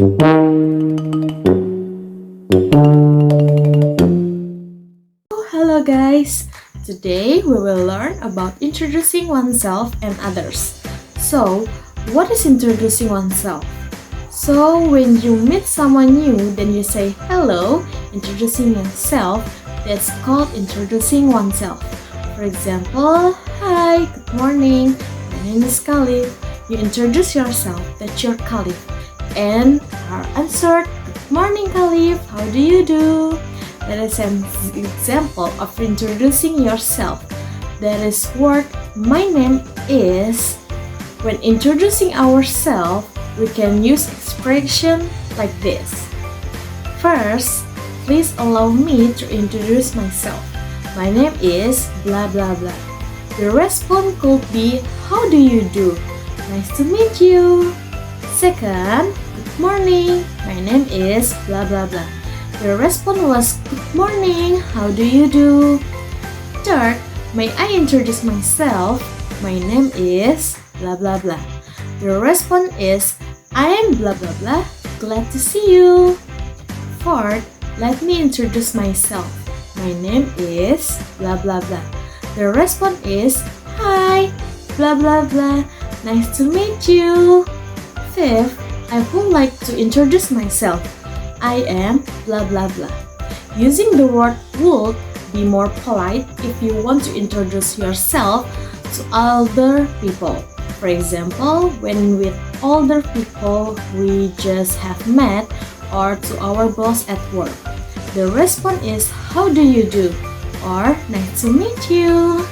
Hello guys! Today we will learn about introducing oneself and others. So, what is introducing oneself? So, when you meet someone new, then you say hello, introducing yourself. That's called introducing oneself. For example, hi, good morning, my name is Khalif. You introduce yourself that you're Khalif and are answered, good morning Khalif, how do you do? That is an example of introducing yourself. That is word my name is. When introducing ourselves, we can use expression like this. First, please allow me to introduce myself. My name is blah blah blah. The response could be, how do you do? Nice to meet you. Second, good morning. My name is blah blah blah. The response was, good morning, how do you do? Third, may I introduce myself? My name is blah blah blah. The response is, I am blah blah blah, glad to see you. Fourth, let me introduce myself. My name is blah blah blah. The response is, hi, blah blah blah, nice to meet you. Fifth, I would like to introduce myself. I am blah blah blah. Using the word would be more polite if you want to introduce yourself to other people. For example, when with older people we just have met or to our boss at work. The response is, how do you do? Or nice to meet you.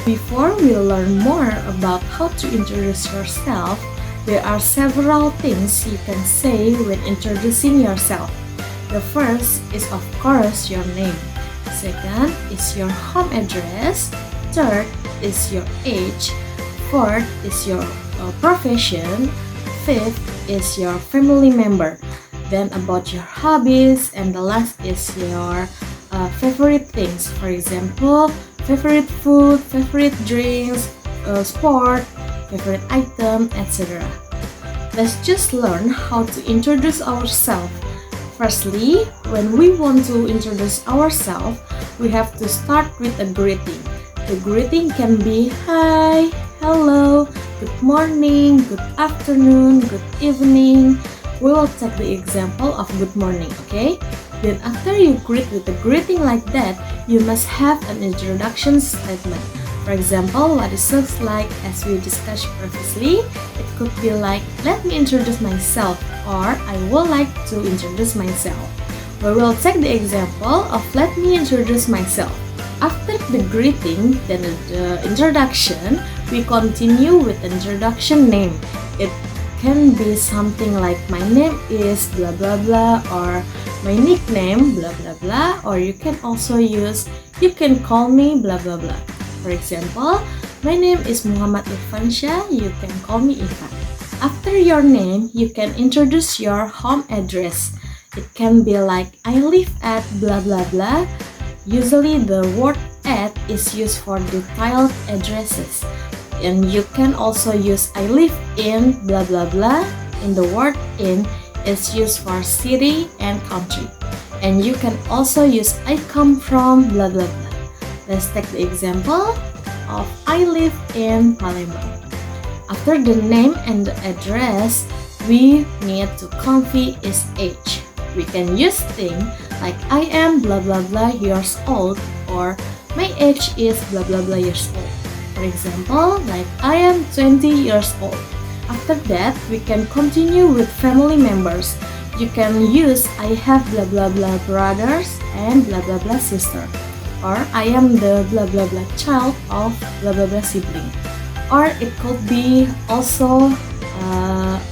Before we learn more about how to introduce yourself, there are several things you can say when introducing yourself. The first is of course your name. Second is your home address. Third is your age. Fourth is your profession. Fifth is your family member. Then about your hobbies, and the last is your favorite things. For example, favorite food, favorite drinks, sport, favorite item, etc. Let's just learn how to introduce ourselves. Firstly, when we want to introduce ourselves, we have to start with a greeting. The greeting can be hi, hello, good morning, good afternoon, good evening. We will take the example of good morning, okay? Then after you greet with a greeting like that, you must have an introduction statement. For example, what it looks like as we discussed previously, it could be like, let me introduce myself, or I would like to introduce myself. We will take the example of let me introduce myself. After the greeting, then the introduction, we continue with the introduction name. It can be something like my name is blah blah blah, or my nickname blah blah blah, or you can also use you can call me blah blah blah. For example, my name is Muhammadiyah, you can call me Ivan. After your name, you can introduce your home address. It can be like I live at blah blah blah. Usually the word at is used for detailed addresses. And you can also use I live in blah blah blah. In the word in is used for city and country. And you can also use I come from blah blah blah. Let's take the example of I live in Palembang. After the name and the address, we need to confirm is age. We can use things like I am blah blah blah years old, or my age is blah blah blah years old. For example, like I am 20 years old. After that, we can continue with family members. You can use I have blah blah blah brothers and blah blah blah sister. Or I am the blah blah blah child of blah blah blah sibling. Or it could be also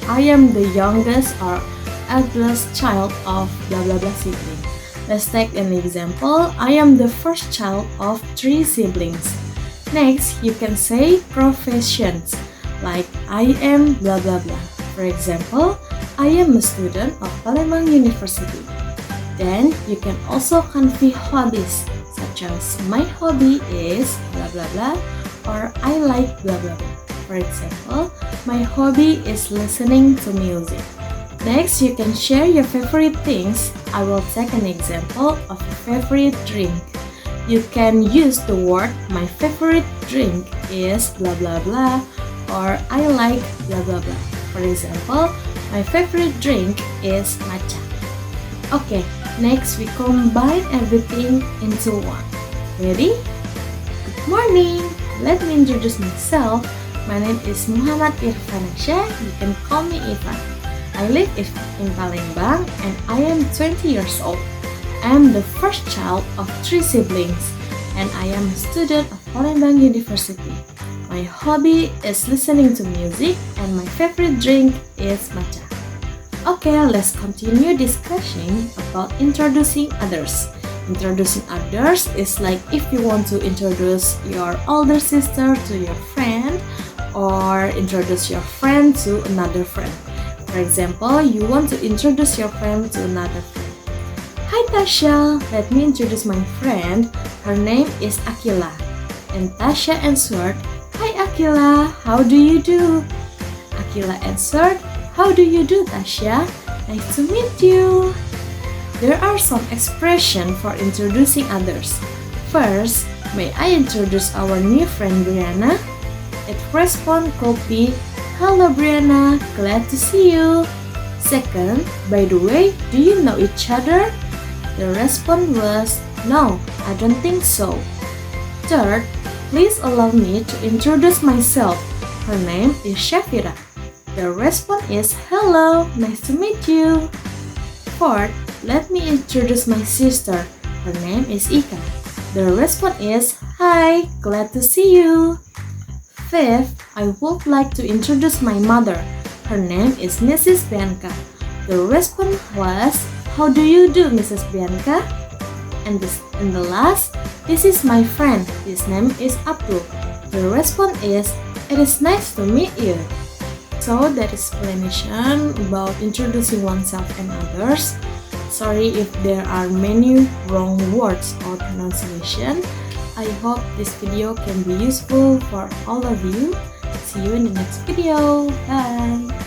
I am the youngest or eldest child of blah blah blah sibling. Let's take an example. I am the first child of 3 siblings. Next, you can say professions, like I am blah blah blah. For example, I am a student of Palembang University. Then you can also convey hobbies, such as my hobby is blah blah blah, or I like blah blah blah. For example, my hobby is listening to music. Next, you can share your favorite things. I will take an example of a favorite drink. You can use the word my favorite drink is blah blah blah or I like blah blah blah. For example, my favorite drink is matcha. Okay, next we combine everything into one. Ready? Good morning! Let me introduce myself. My name is Muhammadiyah. You can call me Ivan. I live in Palembang and I am 20 years old. I am the first child of 3 siblings and I am a student of Palembang University. My hobby is listening to music and my favorite drink is matcha. Okay, let's continue discussing about introducing others. Introducing others is like if you want to introduce your older sister to your friend or introduce your friend to another friend. For example, you want to introduce your friend to another friend. Hi Tasha, let me introduce my friend. Her name is Akila. And Tasha answered, Hi Akila, how do you do? Akila answered, How do you do Tasha? Nice to meet you. There are some expressions for introducing others. First, may I introduce our new friend Brianna? It response could be, Hello Brianna, glad to see you. Second, by the way, do you know each other? The response was, No, I don't think so. Third, please allow me to introduce myself. Her name is Shafira. The response is, Hello, nice to meet you. Fourth, let me introduce my sister. Her name is Ika. The response is, Hi, glad to see you. Fifth, I would like to introduce my mother. Her name is Mrs. Bianca. The response was, How do you do, Mrs. Bianca? And the last, this is my friend. His name is Abdul. The response is, It is nice to meet you. So that is explanation about introducing oneself and others. Sorry if there are many wrong words or pronunciation. I hope this video can be useful for all of you. See you in the next video. Bye!